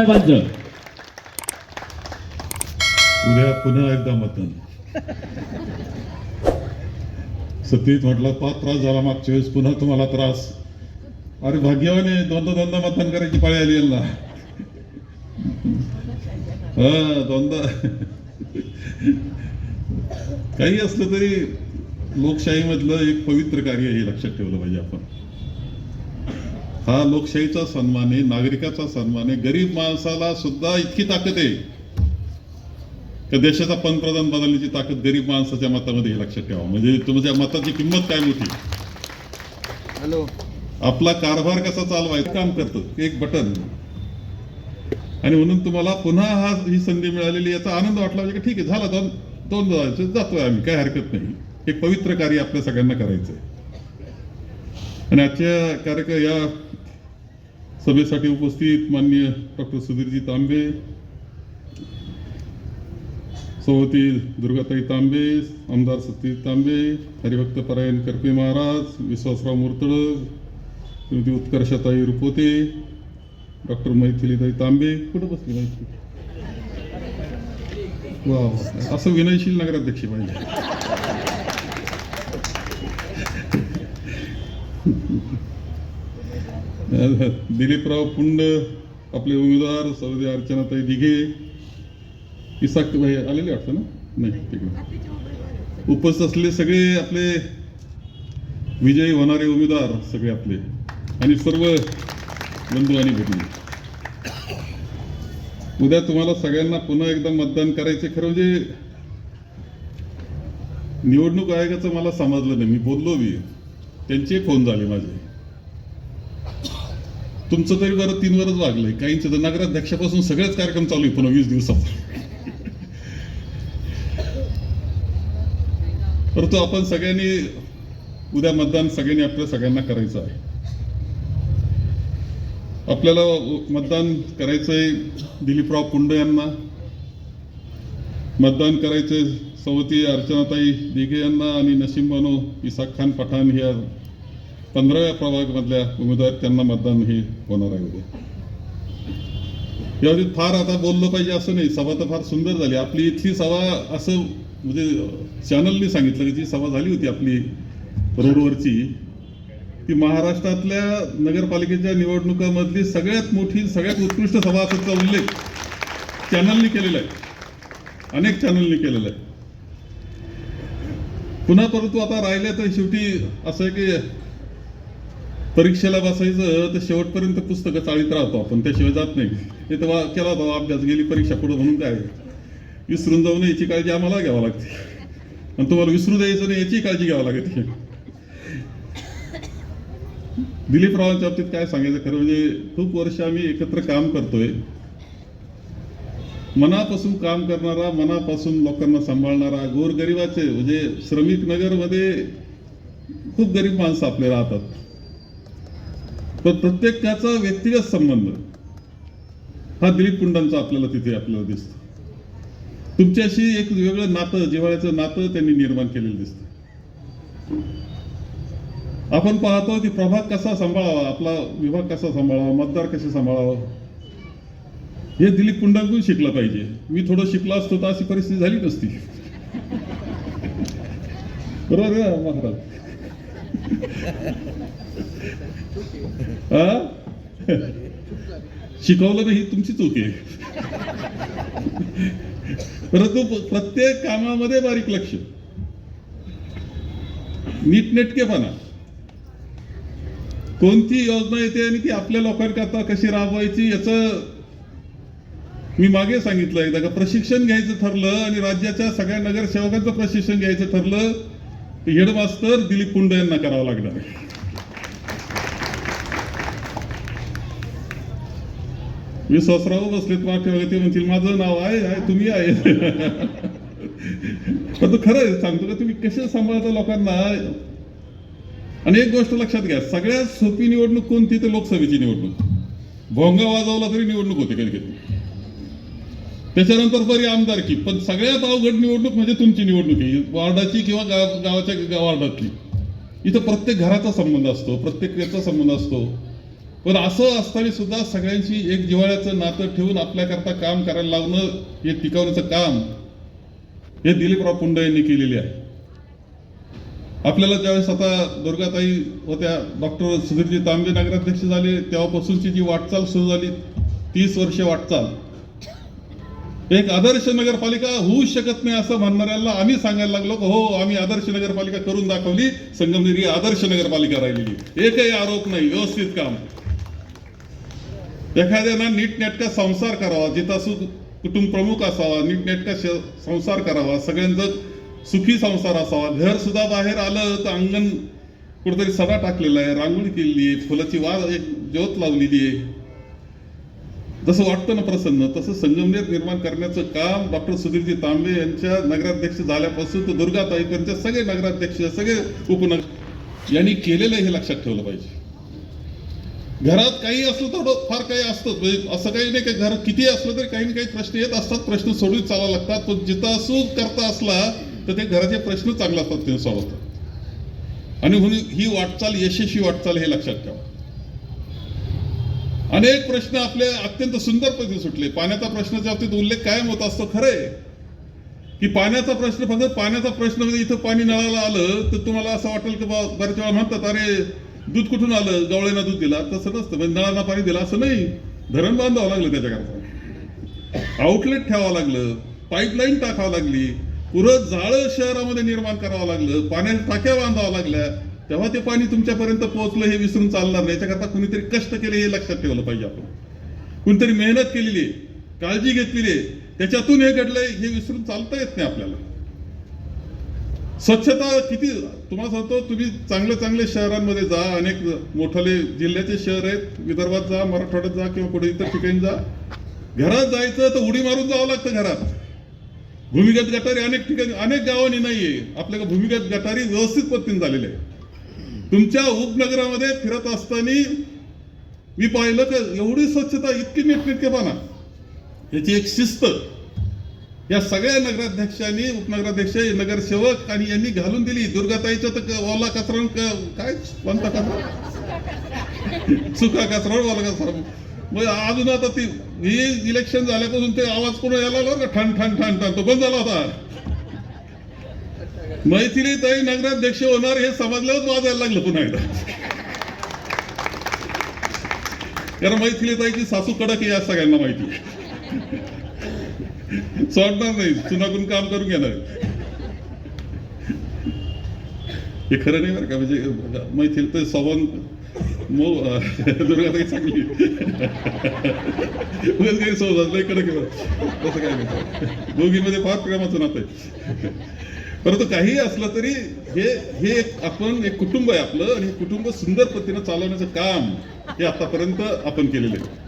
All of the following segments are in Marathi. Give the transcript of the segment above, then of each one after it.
उद्या पुन्हा एकदा मतदान. सतीश म्हटलं फार त्रास झाला मागच्या वेळेस, पुन्हा तुम्हाला त्रास. अरे भाग्यवाने, दोनदा मतदान करायची पाळी आली यांना. दोनदा. काही असलं तरी लोकशाहीमधलं एक पवित्र कार्य हे लक्षात ठेवलं पाहिजे आपण. हा लोकशाहीचा सन्मान आहे, नागरिकाचा सन्मान आहे. गरीब माणसाला सुद्धा इतकी ताकद आहे की देशाचा पंतप्रधान बदलण्याची ताकद गरीब माणसाच्या मतामध्ये हे लक्षात ठेवा. म्हणजे तुमच्या मताची किंमत काय मोठी. हॅलो, आपला कारभार कसा चालवायचं काम करतं एक बटन. आणि म्हणून तुम्हाला पुन्हा ही संधी मिळालेली, याचा आनंद वाटला म्हणजे ठीक आहे, झाला दोन जातोय आम्ही, काय हरकत नाही. एक पवित्र कार्य आपल्या सगळ्यांना करायचंय. आणि आजच्या कार्यक्रम या सभेसाठी उपस्थित माननीय डॉक्टर सुधीरजी तांबे, सभापती दुर्गाताई तांबे, आमदार सतीश तांबे, हरिभक्त परायण करपे महाराज, विश्वासराव मुर्तळ, श्रीमती उत्कर्षताई रुपोते, डॉक्टर मैथिलीताई तांबे. कुठं बसली मैथिली? वा, असं विनयशील नगराध्यक्ष पाहिजे. दिलीपराव पुंड, आपले उमेदवार सौदी अर्चनाताई दिघे, इसाक भाई आलेले वाटतं ना? नाही, तिकडे उपस्थित असलेले सगळे आपले विजयी होणारे उमेदवार सगळे आपले, आणि सर्व बंधू आणि भगिनी. उद्या तुम्हाला सगळ्यांना पुन्हा एकदा मतदान करायचे. खरं म्हणजे निवडणूक आयोगाचं मला समजलं नाही. मी बोललो बी, त्यांचे फोन झाले माझे. तुमचं तरी बरं 3 वर्ष लागलंय, काहींचं तर नगराध्यक्षापासून सगळेच कार्यक्रम चालू आहे पुन्हा 20 दिवसात. परंतु आपण सगळ्यांनी उद्या मतदान सगळ्यांनी आपल्या सगळ्यांना करायचं आहे. आपल्याला मतदान करायचंय दिलीपराव पुंड यांना, मतदान करायचंय सवती अर्चनाताई दिघे यांना, आणि नसीम बानो, इसाक खान पठाण ह्या 15व्या प्रभागामधल्या उमेदवार, त्यांना मतदान हे होणार आहे उद्या. यावेळी फार आता बोललं पाहिजे असं नाही. सभा तर फार सुंदर झाली आपली. इथली सभा असं म्हणजे चॅनलनी सांगितलं की जी सभा झाली होती आपली रोडवरची, ती महाराष्ट्रातल्या नगरपालिकेच्या निवडणुकामधली सगळ्यात मोठी, सगळ्यात उत्कृष्ट सभा असल्याचा उल्लेख चॅनलनी केलेला आहे, अनेक चॅनलनी केलेला आहे. पुन्हा परंतु आता राहिल्या तर शेवटी असं आहे की परीक्षेला बसायचं तर शेवटपर्यंत पुस्तकं चाळीत राहतो आपण, त्याशिवाय जात नाही. हे तर केला होता अभ्यास, गेली परीक्षा पुढे म्हणून काय विसरून जाऊ नये याची काळजी आम्हाला घ्यावी लागते, आणि तुम्हाला विसरू द्यायचं नाही याची काळजी घ्यावी लागते. दिलीपरावांच्या बाबतीत काय सांगायचं, खरं म्हणजे खूप वर्ष आम्ही एकत्र काम करतोय. मनापासून काम करणारा, मनापासून लोकांना सांभाळणारा, गोरगरिबाचे म्हणजे श्रमिक नगरमध्ये खूप गरीब माणसं आपले राहतात, पण प्रत्येकाचा व्यक्तिगत संबंध हा दिलीप पुंडांचा आपल्याला तिथे आपल्याला दिसतो. तुमच्याशी एक वेगळं नातं, जिव्हाळ्याचं नातं त्यांनी निर्माण केलेलं दिसतं. आपण पाहतो की प्रभाग कसा सांभाळावा, आपला विभाग कसा सांभाळावा, मतदार कसे सांभाळावा, हे दिलीप पुंडांकडून शिकलं पाहिजे. मी थोडं शिकलो असतो तर अशी परिस्थिती झाली नसती. बरोबर आहे महाराज? शिकवलं नाही, तुमची चूक आहे. परंतु प्रत्येक कामामध्ये बारीक लक्ष, नीटनेटकेपणा, कोणती योजना येते आणि ती आपल्या लोकांकरता कशी राबवायची, याचं मी मागे सांगितलं एकदा का प्रशिक्षण घ्यायचं ठरलं आणि राज्याच्या सगळ्या नगरसेवकांचं प्रशिक्षण घ्यायचं ठरलं तर हेडमास्टर दिलीप पुंड यांना करावं लागणार आहे. विश्वासराव बसलेत मागे, ते म्हणतील माझं नाव आहे, तुम्ही आहे. पण तो खरं आहे, सांगतो का तुम्ही कसे सांभाळता लोकांना. आणि एक गोष्ट लक्षात घ्या, सगळ्यात सोपी निवडणूक कोणती तर लोकसभेची निवडणूक. भोंगा वाजवला तरी निवडणूक होते कधी कधी, त्याच्यानंतर बरी आमदारकी, पण सगळ्यात अवघड निवडणूक म्हणजे तुमची निवडणूक आहे, वार्डाची किंवा गावाच्या वार्डातली. इथं प्रत्येक घराचा संबंध असतो, प्रत्येक याचा संबंध असतो. पण असं असताना सुद्धा सगळ्यांची एक जिव्हाळ्याचं नातं ठेवून आपल्याकरता काम करायला लावणं, हे टिकवण्याचं काम हे दिलीपराव पुंड यांनी केलेले आहे. आपल्याला ज्यावेळेस आता दुर्गाताई होत्या, डॉक्टर सुधीरजी तांबे नगराध्यक्ष झाले, तेव्हापासूनची जी वाटचाल सुरू झाली, 30 वर्षे वाटचाल, एक आदर्श नगरपालिका होऊ शकत नाही असं म्हणणाऱ्यांना आम्ही सांगायला लागलो की हो, आम्ही आदर्श नगरपालिका करून दाखवली. संगमनेर ही आदर्श नगरपालिका राहिलेली, एकही आरोप नाही, व्यवस्थित काम. एखाद्यानं नीटनेटका संसार करावा, जिथं कुटुंब प्रमुख असावा, नीटनेटका संसार करावा, सगळ्यांचा सुखी संसार असावा. घर सुद्धा बाहेर आलं तर अंगण कुठेतरी सडा टाकलेला आहे, रांगोळी केलेली आहे, फुलाची एक ज्योत लावलेली आहे. जसं वाटतं ना प्रसन्न, तसं संगमनेर निर्माण करण्याचं काम डॉक्टर सुधीरजी तांबे यांच्या नगराध्यक्ष झाल्यापासून तर दुर्गाताईपर्यंत सगळे नगराध्यक्ष, सगळे उपनगर यांनी केलेलं हे लक्षात ठेवलं पाहिजे. घरात काही असलं तर फार काही असतं, असं काही नाही की घरात किती असलं तरी काही ना काही प्रश्न येत असतात, प्रश्न सोडून चालावं लागतात. पण जिथं असू करता असला तर ते घराचे प्रश्न चांगले असतात, ते सोडवतात. आणि म्हणून ही वाटचाल यशस्वी वाटचाल हे लक्षात ठेवा. अनेक प्रश्न आपले अत्यंत सुंदर पद्धतीने सुटले. पाण्याचा प्रश्नाच्या बाबतीत उल्लेख कायम होत असतो. खरंय की पाण्याचा प्रश्न, फक्त पाण्याचा प्रश्न म्हणजे इथं पाणी नळाला आलं तर तुम्हाला असं वाटेल की बऱ्याच वेळा म्हणतात अरे दूध कुठून आलं, गवळ्यानं दूध दिला. तसं नसतं, म्हणजे नळाला पाणी दिलं असं नाही. धरण बांधावं लागलं, त्याच्याकरता आउटलेट ठेवावं लागलं, पाईपलाईन टाकावं लागली, पुरं जाळं शहरामध्ये निर्माण करावं लागलं, पाण्याच्या टाक्या बांधावं लागल्या, तेव्हा ते पाणी तुमच्यापर्यंत पोहोचलं. हे विसरून चालणार नाही. याच्याकरता कुणीतरी कष्ट केले हे लक्षात ठेवलं पाहिजे. आपण कुणीतरी मेहनत केलेली आहे, काळजी घेतलेली आहे, त्याच्यातून हे घडलंय हे विसरून चालता येत नाही आपल्याला. स्वच्छता किती, तुम्हाला सांगतो, तुम्ही चांगल्या शहरांमध्ये जा, अनेक मोठाले जिल्ह्याचे शहर आहेत, विदर्भात जा, मराठवाड्यात जा किंवा कुठे इतर ठिकाणी जा, घरात जायचं तर उडी मारून जावं लागतं. घरात भूमिगत गटारी अनेक ठिकाणी, अनेक गावांनी नाहीये. आपल्याकडे भूमिगत गटारी व्यवस्थित पद्धतीने झालेले आहे. तुमच्या उपनगरामध्ये फिरत असताना मी पाहिलं की एवढी स्वच्छता, इतकी नीटनेटकेपणा, याची एक शिस्त या सगळ्या नगराध्यक्षांनी, उपनगराध्यक्ष, नगरसेवक आणि यांनी घालून दिली. दुर्गाताईचं तर ओला कचरा, काय कोणता कचरा, सुका कचरा, ओला कचरा. मग अजून आता ती ही इलेक्शन झाल्यापासून ते आवाज कोण यायला लागला का, ठण ठण ठण ठण, तो बंद झाला होता. मैथिलीताई नगराध्यक्ष होणार हे समजल्यावर वाजायला लागलं पुन्हा एकदा. कारण मैथिलीताईची सासू कडक आहे, या सगळ्यांना माहिती आहे. सोडणार नाही, सुनाकून काम करून घेणार. हे खरं नाही बरं का, म्हणजे मैथिली तर सवन दुर्गाताई चांगली गैरसमज नाही, कडक आहे तसं काय नाही. दोघीमध्ये फार प्रेमाचं नातं आहे. परंतु काही असलं तरी हे आपण एक कुटुंब आहे आपलं, आणि हे कुटुंब सुंदर पद्धतीनं चालवण्याचं काम हे आतापर्यंत आपण केलेलं आहे.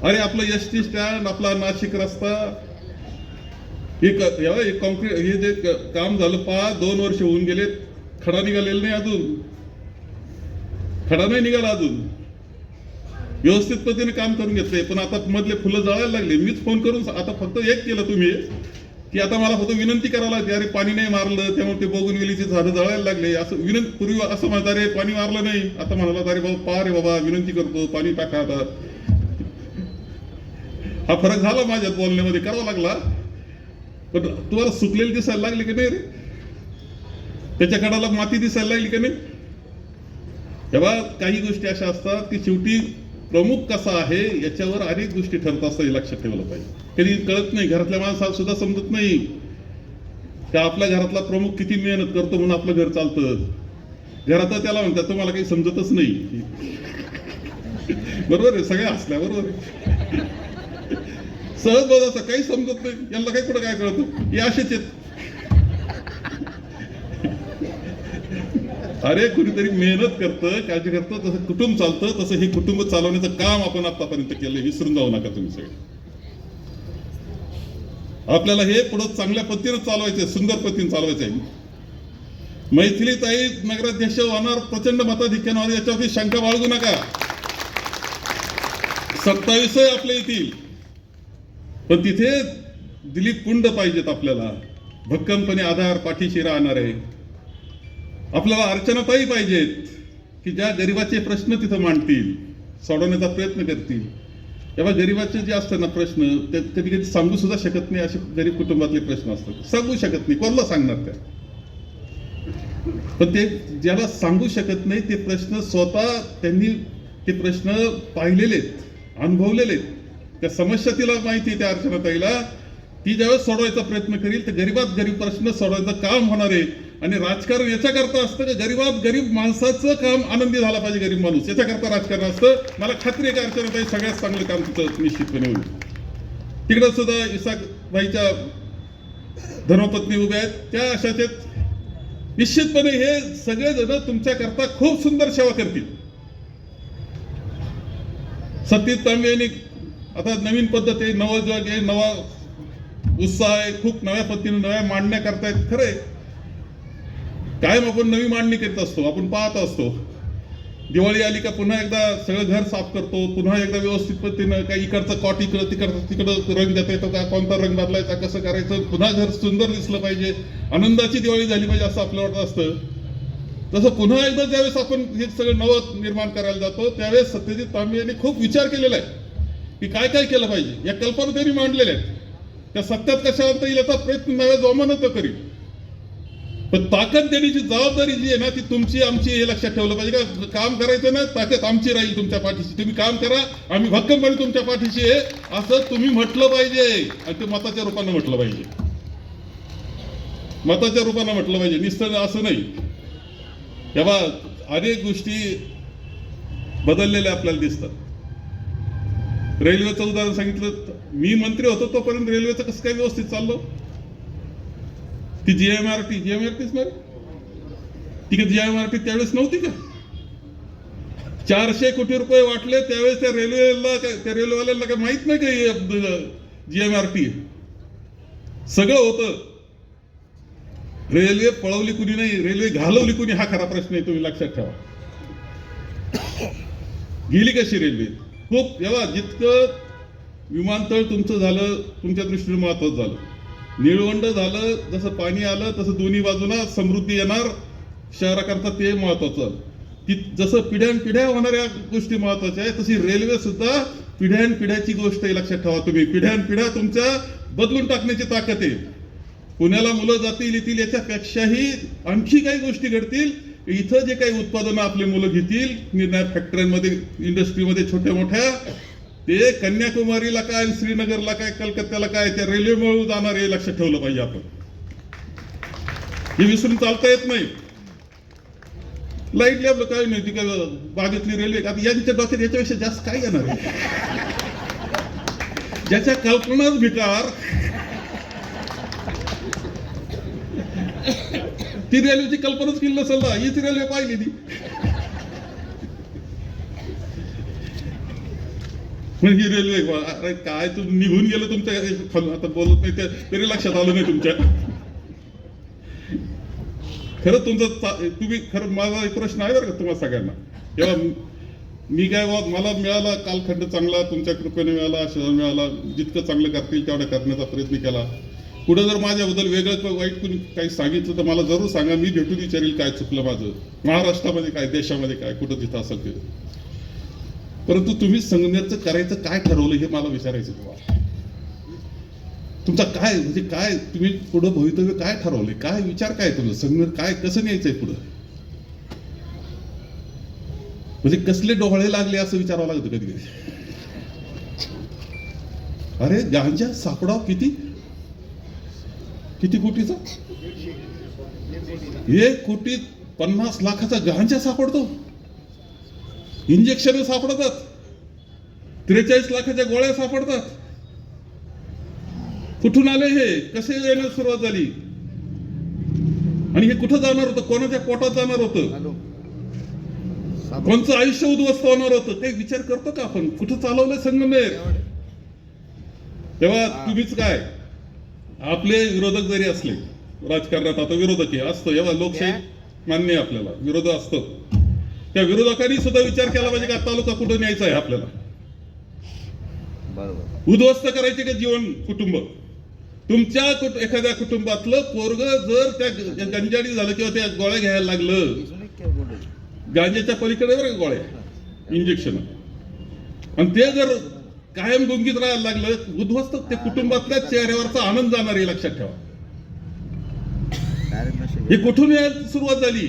अरे आपलं एसटी स्टँड, आपला नाशिक रस्ता, हे कॉन्क्रीट, हे जे काम झालं 2 वर्ष होऊन गेले, खडा निघालेला नाही अजून, खडा नाही निघाला अजून. व्यवस्थित पद्धतीने काम करून घेतलंय, पण आता मधले फुलं जळायला लागले. मीच फोन करून आता फक्त एक केलं तुम्ही की आता मला फक्त विनंती करायला लागते, अरे पाणी नाही मारलं त्यामुळे ते बोगनवेलीची झाडं जळायला लागले. असं विनंती, पूर्वी असं म्हणतात अरे पाणी मारलं नाही, आता म्हणाला अरे बाबा पहा रे बाबा, विनंती करतो पाणी टाका. आता हा फरक झाला माझ्यात बोलण्यामध्ये, करावा लागला. पण तुम्हाला सुकलेली दिसायला लागली की नाही रे, त्याच्या कडाला माती दिसायला लागली की नाही. तेव्हा काही गोष्टी अशा असतात की शेवटी प्रमुख कसा आहे याच्यावर अनेक गोष्टी ठरत असतात, हे लक्षात ठेवलं पाहिजे. कधी कळत नाही, घरातल्या माणसाला सुद्धा समजत नाही की आपल्या घरातला प्रमुख किती मेहनत करतो म्हणून आपलं घर चालतं. घरात त्याला म्हणतात तुम्हाला काही समजतच नाही. बरोबर आहे, सगळ्या हसल्या, बरोबर आहे. सहज बघा, काही समजत नाही, यांना काही कुठं काय कळतं, हे असेच आहेत. अरे कुणीतरी मेहनत करतं, काळजी करतं, तसं कुटुंब चालतं, तसं हे कुटुंब चालवण्याचं काम आपण आतापर्यंत केलंय. विसरून जाऊ नका तुम्ही सगळे. आपल्याला हे पुढे चांगल्या पद्धतीने चालवायचंय, सुंदर पद्धतीने चालवायचंय. मैथिलीताई नगराध्यक्ष होणार प्रचंड मताधिक्यानं, याच्यावरती शंका बाळगू नका. 27 आपल्या येतील, पण तिथे दिलीप पुंड पाहिजेत आपल्याला, भक्कमपणे आधार पाठीशी राहणार आहे. आपल्याला अर्चनाताई पाहिजेत, की ज्या गरिबाचे प्रश्न तिथं मांडतील, सोडवण्याचा प्रयत्न करतील. तेव्हा गरिबाचे जे असतात ना प्रश्न, ते कधी कधी सांगू सुद्धा शकत नाही, असे गरीब कुटुंबातले प्रश्न असतात. सांगू शकत नाही, कोणाला सांगणार त्या. पण ते ज्याला सांगू शकत नाही ते प्रश्न स्वतः त्यांनी ते प्रश्न पाहिलेले आहेत, अनुभवलेले आहेत. त्या समस्या तिला माहिती आहे, त्या अर्चनाताईला. ती ज्यावेळेस सोडवायचा प्रयत्न करील तर गरीबात गरीब प्रश्न सोडवायचं काम होणार आहे. आणि राजकारण याच्याकरता असतं की गरीबात गरीब माणसाचं काम आनंदी झाला पाहिजे, गरीब माणूस, याच्याकरता राजकारण असतं. मला खात्री आहे की अर्चनाताई सगळ्यात चांगलं काम तिथं निश्चितपणे होईल. तिकडं सुद्धा इसाकबाईच्या धर्मपत्नी उभ्या आहेत, त्या अशाच आहेत. निश्चितपणे हे सगळेजण तुमच्याकरता खूप सुंदर सेवा करतील. सतीश तांबे यांनी आता नवीन पद्धत आहे, नवं जग आहे, नवा उत्साह आहे, खूप नव्या पद्धतीने नव्या मांडण्या करतायत. खरंय, कायम आपण नवी मांडणी करीत असतो, आपण पाहत असतो. दिवाळी आली का पुन्हा एकदा सगळं घर साफ करतो, पुन्हा एकदा व्यवस्थित पद्धतीनं काही इकडचं कॉट इकडं तिकडं रंग देता येतो का, कोणता रंग बदलायचा, कसं करायचं, पुन्हा घर सुंदर दिसलं पाहिजे, आनंदाची दिवाळी झाली पाहिजे असं आपल्याला वाटत असतं. तसं पुन्हा एकदा ज्यावेळेस आपण हे सगळं नवं निर्माण करायला जातो त्यावेळेस सत्यजित तांबे यांनी खूप विचार केलेला आहे की काय काय केलं पाहिजे. या कल्पना त्यांनी मांडलेल्या आहेत. त्या सत्यात कशा आणता येईल याचा प्रयत्न नव्या जोमानं करील. पण ताकद देण्याची जबाबदारी जी आहे ना ती तुमची आमची, हे लक्षात ठेवलं पाहिजे. का काम करायचं ना, ताकद आमची राहील तुमच्या पाठीशी. तुम्ही काम करा, आम्ही भक्कमपणे तुमच्या पाठीशी आहे असं तुम्ही म्हटलं पाहिजे. आणि ते मताच्या रूपानं म्हटलं पाहिजे, मताच्या रूपानं म्हटलं पाहिजे, निस्तर असं नाही. तेव्हा अनेक गोष्टी बदललेल्या आपल्याला दिसतात. रेल्वेचं उदाहरण सांगितलं. मी मंत्री होतो तोपर्यंत रेल्वेचं कसं काय व्यवस्थित चाललं. ती जीएमआरटीच ना, ती जीएमआरटी त्यावेळेस नव्हती का. 400 कोटी रुपये वाटले त्यावेळेस त्या रेल्वेवाल्यांना काय माहित नाही का जीएमआरटी सगळं होतं. रेल्वे पळवली कुणी नाही, रेल्वे घालवली कुणी, हा खरा प्रश्न आहे. तुम्ही लक्षात ठेवा. गेली कशी रेल्वे. खूप तेव्हा जितकं विमानतळ तुमचं झालं तुमच्या दृष्टीने महत्वाचं झालं, निळवंड झालं, जसं पाणी आलं तसं दोन्ही बाजूला समृद्धी येणार शहराकरता, ते महत्वाचं. की जसं पिढ्यानपिढ्या होणाऱ्या गोष्टी महत्वाच्या आहे तशी रेल्वे सुद्धा पिढ्यानपिढ्याची गोष्ट आहे. लक्षात ठेवा तुम्ही. पिढ्यानपिढ्या तुमच्या बदलून टाकण्याची ताकद आहे. पुण्याला मुलं जातील येतील याच्यापेक्षाही आणखी काही गोष्टी घडतील. इथं जे काही उत्पादनं आपले मुलं घेतील निर्णायक फॅक्टरीमध्ये, इंडस्ट्रीमध्ये छोट्या मोठ्या, ते कन्याकुमारीला काय, श्रीनगरला काय, कलकत्त्याला काय, त्या रेल्वेमुळे जाणार हे लक्षात ठेवलं पाहिजे आपण. हे विसरून चालता येत नाही. लाईटली आपलं काय नाही, ती काय बागेतली रेल्वे. आता यांच्या डोक्यात याच्यापेक्षा जास्त काय येणार आहे. ज्याच्या कल्पनाच भिकार, ती रेल्वेची कल्पनाच केली नसेल ना, हीच रेल्वे पाहिली ती. पण ही रेल्वे, अरे काय तुम्ही निघून गेलं तुमच्या, आता बोलत नाही तरी लक्षात आलं नाही तुमच्या. खरं तुमचं तुम्ही खरं, माझा एक प्रश्न आहे बरं का तुम्हाला सगळ्यांना. तेव्हा मी काय मला मिळाला कालखंड चांगला, तुमच्या कृपेने मिळाला, आशीर्वाद मिळाला. जितकं चांगलं करतील तेवढं करण्याचा प्रयत्न केला. पुढे जर माझ्याबद्दल वेगळं किंवा वाईट कुणी काही सांगितलं तर मला जरूर सांगा. मी भेटून विचारेल काय चुकलं माझं, महाराष्ट्रामध्ये काय, देशामध्ये काय, कुठं जिथं असेल ते. परंतु तुम्ही संगमनेरचं करायचं काय ठरवलं हे मला विचारायचं तुम्हाला. तुमचा काय म्हणजे काय, तुम्ही पुढं भवितव्य काय ठरवले, काय विचार काय तुमचं, संगमनेर काय कसं न्यायचंय पुढं. म्हणजे कसले डोळे लागले असं विचारावं लागतं कधी कधी. अरे गांजा सापडाव किती कोटीचा, 1,50 लाखाचा गांजा सापडतो. इंजेक्शन सापडतात, 43 लाखाच्या गोळ्या सापडतात. कुठून आले हे, कसे येण्यास सुरुवात झाली, आणि हे कुठं जाणार होतं, कोणाच्या पोटात जाणार होतं, कोणचं आयुष्य उद्ध्वस्त होणार होतं, काही विचार करतो का आपण. कुठं चालवलंय संगमनेर. तेव्हा तुम्हीच काय, आपले विरोधक जरी असले राजकारणात, आता विरोधक असतो, एवढा लोकशाही मान्य आहे आपल्याला, विरोध असतो. त्या विरोधकांनी सुद्धा विचार केला पाहिजे का तालुका कुठं न्यायचा आहे आपल्याला. उद्ध्वस्त करायचे का जीवन कुटुंब. तुमच्या एखाद्या कुटुंबातलं पोरग जर त्या गंजाडी झालं किंवा त्या गोळ्या घ्यायला लागलं, गांजेच्या पलीकडे बरं का गोळ्या इंजेक्शन, आणि ते जर कायम गुंगीत राहायला लागलं, उद्ध्वस्त ते कुटुंबातल्या चेहऱ्यावरचा आनंद जाणार हे लक्षात ठेवा. हे कुठून यायला सुरुवात झाली?